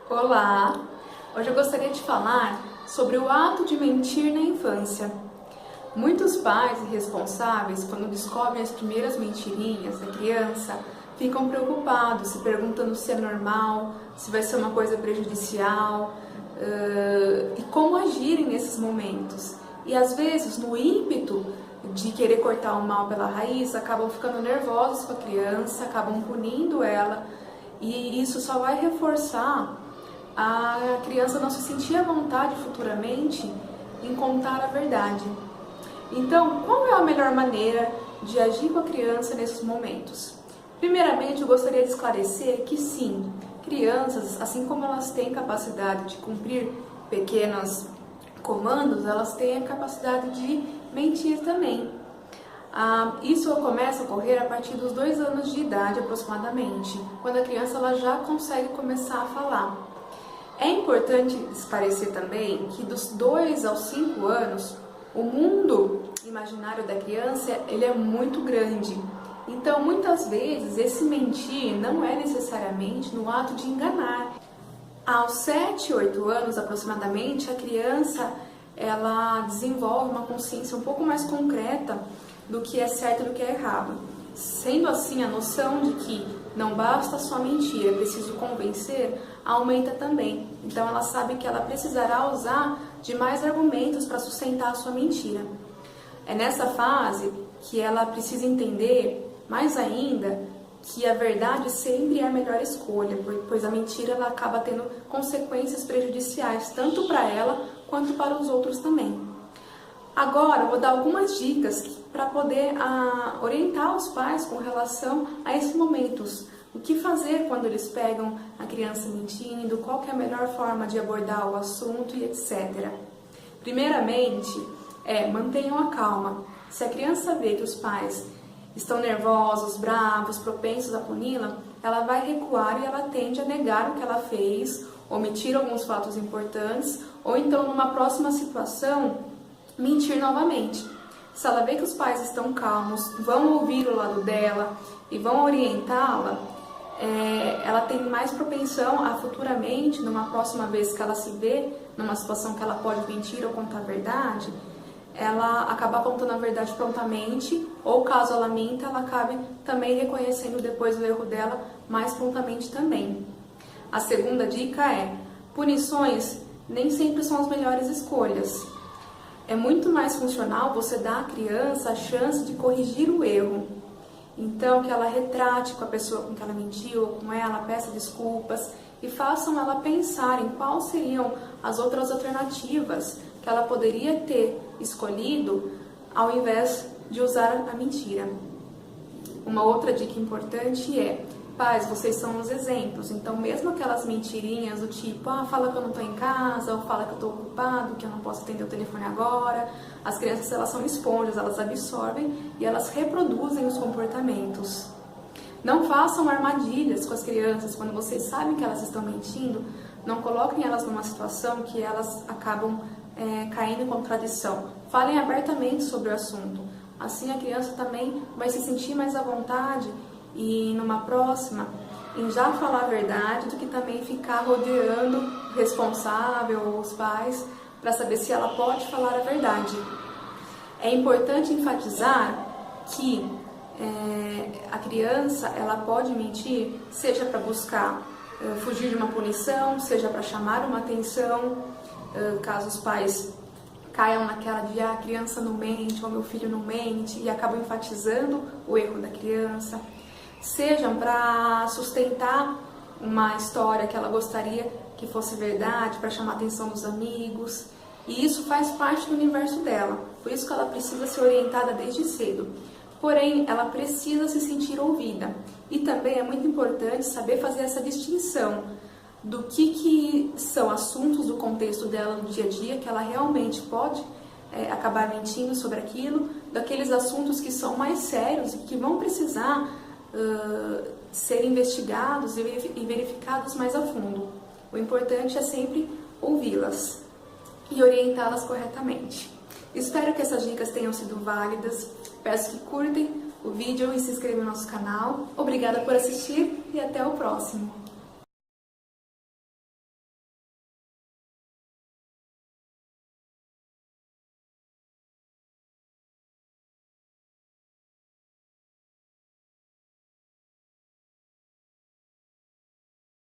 Olá! Hoje eu gostaria de falar sobre o ato de mentir na infância. Muitos pais irresponsáveis, quando descobrem as primeiras mentirinhas da criança, ficam preocupados, se perguntando se é normal, se vai ser uma coisa prejudicial e como agirem nesses momentos. E às vezes, no ímpeto de querer cortar o mal pela raiz, acabam ficando nervosos com a criança, acabam punindo ela, e isso só vai reforçar a criança não se sentir à vontade futuramente em contar a verdade. Então, qual é a melhor maneira de agir com a criança nesses momentos? Primeiramente, eu gostaria de esclarecer que sim, crianças, assim como elas têm capacidade de cumprir pequenos comandos, elas têm a capacidade de mentir também. Isso começa a ocorrer a partir dos 2 anos de idade aproximadamente, quando a criança ela já consegue começar a falar. É importante esclarecer também que dos 2 aos 5 anos, o mundo imaginário da criança ele é muito grande. Então, muitas vezes, esse mentir não é necessariamente no ato de enganar. Aos 7, 8 anos aproximadamente, a criança ela desenvolve uma consciência um pouco mais concreta do que é certo e do que é errado. Sendo assim, a noção de que não basta só mentir, é preciso convencer, aumenta também. Então ela sabe que ela precisará usar de mais argumentos para sustentar a sua mentira. É nessa fase que ela precisa entender, mais ainda, que a verdade sempre é a melhor escolha, pois a mentira ela acaba tendo consequências prejudiciais, tanto para ela quanto para os outros também. Agora, eu vou dar algumas dicas para poder orientar os pais com relação a esses momentos. O que fazer quando eles pegam a criança mentindo, qual que é a melhor forma de abordar o assunto e etc. Primeiramente, mantenham a calma. Se a criança vê que os pais estão nervosos, bravos, propensos a puni-la, ela vai recuar e ela tende a negar o que ela fez, omitir alguns fatos importantes, ou então, numa próxima situação, mentir novamente. Se ela vê que os pais estão calmos, vão ouvir o lado dela e vão orientá-la, ela tem mais propensão a futuramente, numa próxima vez que ela se vê numa situação que ela pode mentir ou contar a verdade, ela acabar contando a verdade prontamente, ou caso ela minta, ela acabe também reconhecendo depois o erro dela mais prontamente também. A segunda dica é: punições nem sempre são as melhores escolhas. É muito mais funcional você dar à criança a chance de corrigir o erro. Então, que ela retrate com a pessoa com que ela mentiu, ou com ela, peça desculpas e façam ela pensar em quais seriam as outras alternativas que ela poderia ter escolhido ao invés de usar a mentira. Uma outra dica importante é: pais, vocês são os exemplos, então mesmo aquelas mentirinhas do tipo, fala que eu não estou em casa, ou fala que eu estou ocupado, que eu não posso atender o telefone agora, as crianças elas são esponjas, elas absorvem e elas reproduzem os comportamentos. Não façam armadilhas com as crianças quando vocês sabem que elas estão mentindo, não coloquem elas numa situação que elas acabam caindo em contradição. Falem abertamente sobre o assunto, assim a criança também vai se sentir mais à vontade e numa próxima, em já falar a verdade, do que também ficar rodeando o responsável ou os pais para saber se ela pode falar a verdade. É importante enfatizar que a criança ela pode mentir, seja para buscar fugir de uma punição, seja para chamar uma atenção, caso os pais caiam naquela de a criança não mente ou meu filho não mente e acabam enfatizando o erro da criança, sejam para sustentar uma história que ela gostaria que fosse verdade, para chamar a atenção dos amigos, e isso faz parte do universo dela, por isso que ela precisa ser orientada desde cedo. Porém, ela precisa se sentir ouvida, e também é muito importante saber fazer essa distinção do que são assuntos do contexto dela no dia a dia, que ela realmente pode acabar mentindo sobre aquilo, daqueles assuntos que são mais sérios e que vão precisar ser investigados e verificados mais a fundo. O importante é sempre ouvi-las e orientá-las corretamente. Espero que essas dicas tenham sido válidas. Peço que curtem o vídeo e se inscrevam no nosso canal. Obrigada por assistir e até o próximo.